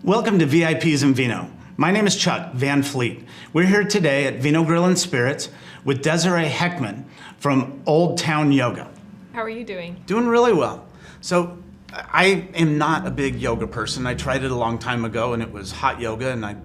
Welcome to VIPs Vino. My name is Chuck Van Fleet. We're here today at Vino Grill and Spirits with Desiree Heckman from Old Town Yoga. How are you doing? Doing really well. So I am not a big yoga person. I tried it a long time ago and it was hot yoga and I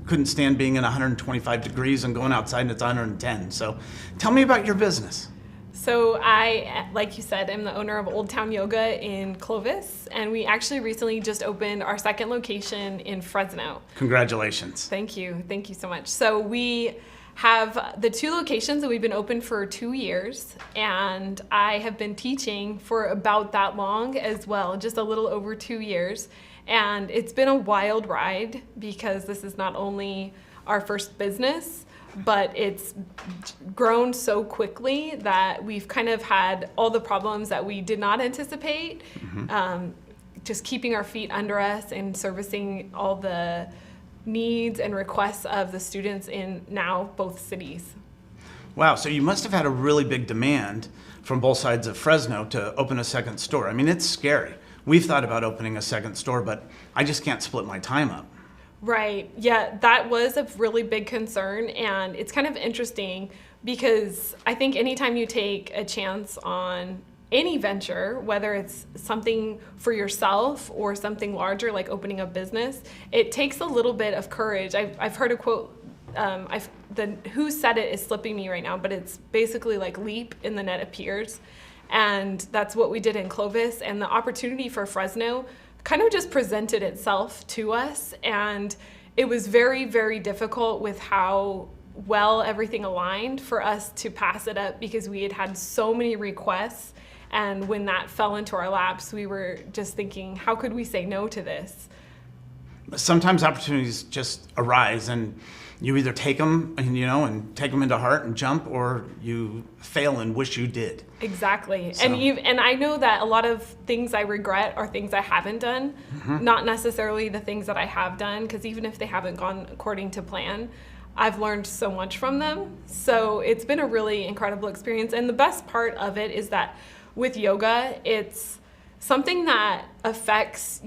couldn't stand being in 125 degrees and going outside and it's 110. So tell me about your business. So I, like you said, am the owner of Old Town Yoga in Clovis, and we actually recently just opened our second location in Fresno. Congratulations. Thank you so much. So we have the two locations that we've been open for 2 years, and I have been teaching for about that long as well, just a little over 2 years. And it's been a wild ride because this is not only our first business, but it's grown so quickly that we've kind of had all the problems that we did not anticipate, just keeping our feet under us and servicing all the needs and requests of the students in now both cities. Wow, so you must have had a really big demand from both sides of Fresno to open a second store. I mean, it's scary. We've thought about opening a second store, but I just can't split my time up. Right. Yeah, that was a really big concern, and it's kind of interesting because I think anytime you take a chance on any venture, whether it's something for yourself or something larger like opening a business, it takes a little bit of courage. I've heard a quote, who said it is slipping me right now, but it's basically like leap and the net appears. And that's what we did in Clovis, and the opportunity for Fresno kind of just presented itself to us, and it was very, very difficult with how well everything aligned for us to pass it up because we had so many requests, and when that fell into our laps, we were just thinking, how could we say no to this? Sometimes opportunities just arise and you either take them and take them into heart and jump, or you fail and wish you did. Exactly. So. And I know that a lot of things I regret are things I haven't done, not necessarily the things that I have done, because even if they haven't gone according to plan, I've learned so much from them. So it's been a really incredible experience. And the best part of it is that with yoga, it's something that affects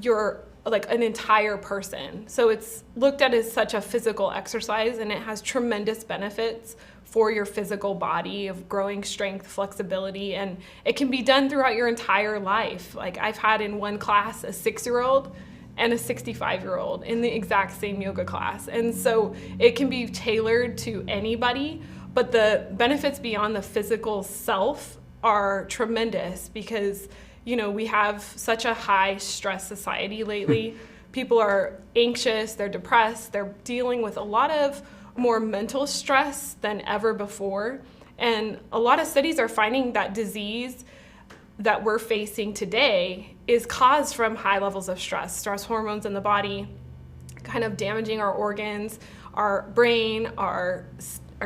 an entire person. So it's looked at as such a physical exercise, and it has tremendous benefits for your physical body of growing strength, flexibility, and it can be done throughout your entire life. Like I've had in one class a 6-year-old and a 65-year-old in the exact same yoga class. And so it can be tailored to anybody, but the benefits beyond the physical self are tremendous because we have such a high stress society lately. People are anxious, they're depressed, they're dealing with a lot of more mental stress than ever before. And a lot of studies are finding that disease that we're facing today is caused from high levels of stress hormones in the body, kind of damaging our organs, our brain, our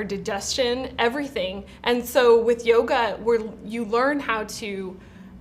digestion, everything. And so with yoga, you learn how to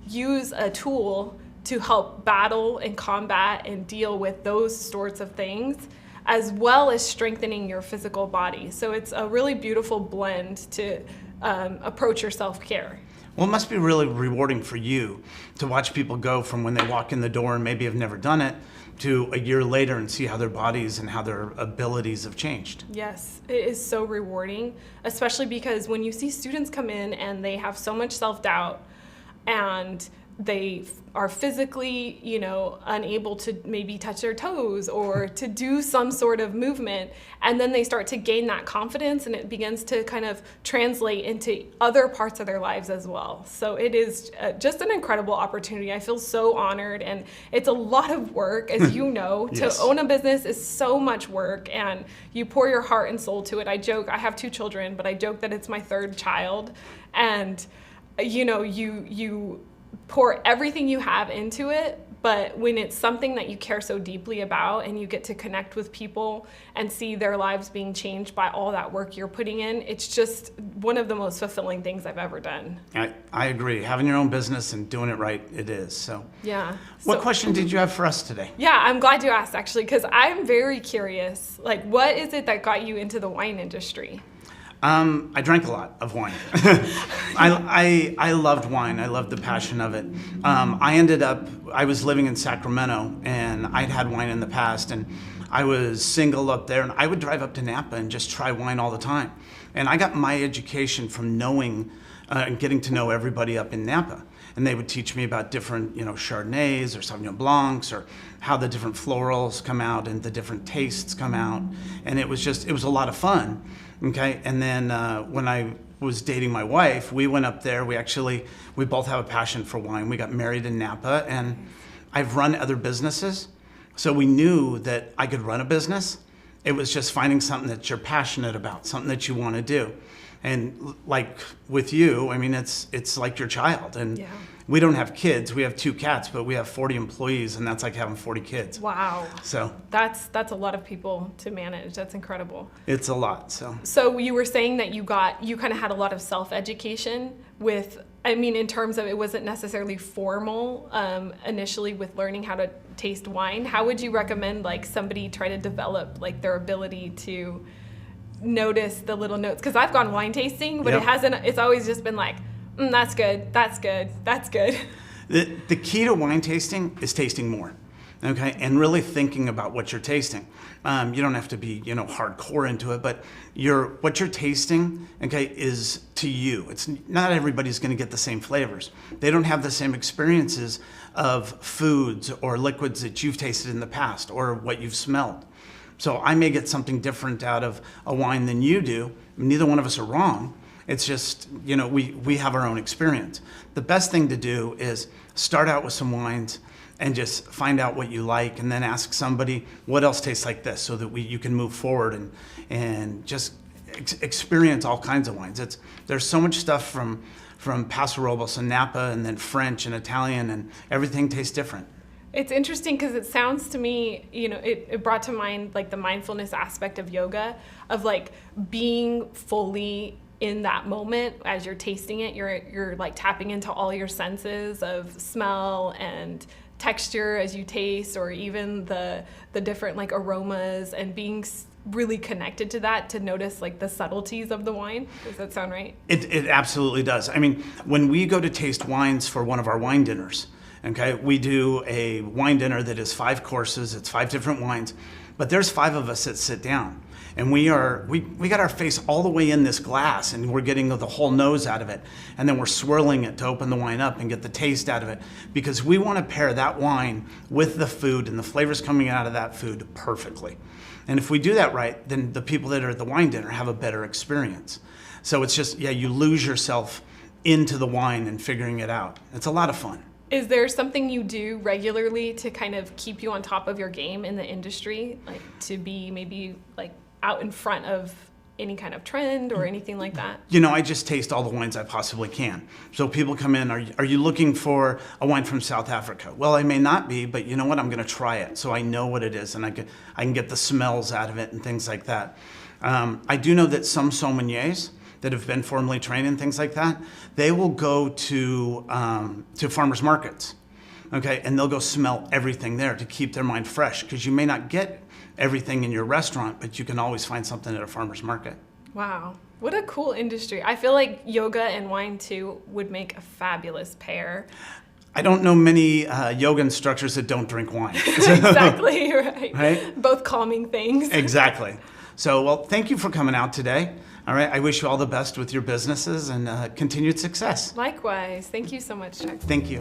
use a tool to help battle and combat and deal with those sorts of things, as well as strengthening your physical body. So it's a really beautiful blend to approach your self-care. Well, it must be really rewarding for you to watch people go from when they walk in the door and maybe have never done it to a year later and see how their bodies and how their abilities have changed. Yes, it is so rewarding, especially because when you see students come in and they have so much self-doubt and they are physically, unable to maybe touch their toes or to do some sort of movement, and then they start to gain that confidence and it begins to kind of translate into other parts of their lives as well. So it is just an incredible opportunity. I feel so honored, and it's a lot of work, as you know. Yes. To own a business is so much work, and you pour your heart and soul to it. I joke, I have 2 children, but I joke that it's my 3rd child, and you pour everything you have into it, but when it's something that you care so deeply about and you get to connect with people and see their lives being changed by all that work you're putting in, it's just one of the most fulfilling things I've ever done. I agree. Having your own business and doing it right, it is. So, yeah. What question did you have for us today? Yeah, I'm glad you asked, actually, because I'm very curious. Like, what is it that got you into the wine industry? I drank a lot of wine. I loved wine. I loved the passion of it. I was living in Sacramento, and I'd had wine in the past, and I was single up there, and I would drive up to Napa and just try wine all the time. And I got my education from knowing and getting to know everybody up in Napa. And they would teach me about different, Chardonnays or Sauvignon Blancs, or how the different florals come out and the different tastes come out. And it was a lot of fun. Okay. And then when I was dating my wife, we went up there. We both have a passion for wine. We got married in Napa, and I've run other businesses. So we knew that I could run a business. It was just finding something that you're passionate about, something that you want to do. And like with you, I mean, it's like your child. And Yeah. we don't have kids. We have 2 cats, but we have 40 employees, and that's like having 40 kids. Wow. So That's a lot of people to manage. That's incredible. it's a lot. So you were saying that you kind of had a lot of self-education in terms of it wasn't necessarily formal initially with learning how to taste wine. How would you recommend like somebody try to develop like their ability to notice the little notes? Because I've gone wine tasting, but Yep. it's always just been like, that's good, that's good, that's good. The key to wine tasting is tasting more, okay, and really thinking about what you're tasting. You don't have to be, hardcore into it, but what you're tasting, okay, is to you. It's not everybody's going to get the same flavors. They don't have the same experiences of foods or liquids that you've tasted in the past or what you've smelled. So I may get something different out of a wine than you do. Neither one of us are wrong. It's just, we have our own experience. The best thing to do is start out with some wines and just find out what you like, and then ask somebody what else tastes like this, so that you can move forward and just experience all kinds of wines. There's so much stuff from Paso Robles and Napa, and then French and Italian, and everything tastes different. It's interesting because it sounds to me, it brought to mind like the mindfulness aspect of yoga, of like being fully in that moment as you're tasting it. You're like tapping into all your senses of smell and texture as you taste, or even the different like aromas, and being really connected to that to notice like the subtleties of the wine. Does that sound right? It absolutely does. I mean, when we go to taste wines for one of our wine dinners, okay, we do a wine dinner that is 5 courses. It's 5 different wines, but there's 5 of us that sit down, and we got our face all the way in this glass, and we're getting the whole nose out of it, and then we're swirling it to open the wine up and get the taste out of it, because we want to pair that wine with the food and the flavors coming out of that food perfectly. And if we do that right, then the people that are at the wine dinner have a better experience. So it's just, you lose yourself into the wine and figuring it out. It's a lot of fun. Is there something you do regularly to kind of keep you on top of your game in the industry, like to be maybe like out in front of any kind of trend or anything like that? I just taste all the wines I possibly can. So people come in, are you looking for a wine from South Africa? Well, I may not be, but you know what? I'm going to try it, so I know what it is, and I can get the smells out of it and things like that. I do know that some sommeliers that have been formally trained and things like that, they will go to farmers markets, okay, and they'll go smell everything there to keep their mind fresh, because you may not get everything in your restaurant, but you can always find something at a farmer's market. Wow, what a cool industry. I feel like yoga and wine too would make a fabulous pair. I don't know many yoga instructors that don't drink wine. Exactly, right. Right? Both calming things. Exactly. So, well, thank you for coming out today. All right, I wish you all the best with your businesses and continued success. Likewise. Thank you so much, Chuck. Thank you.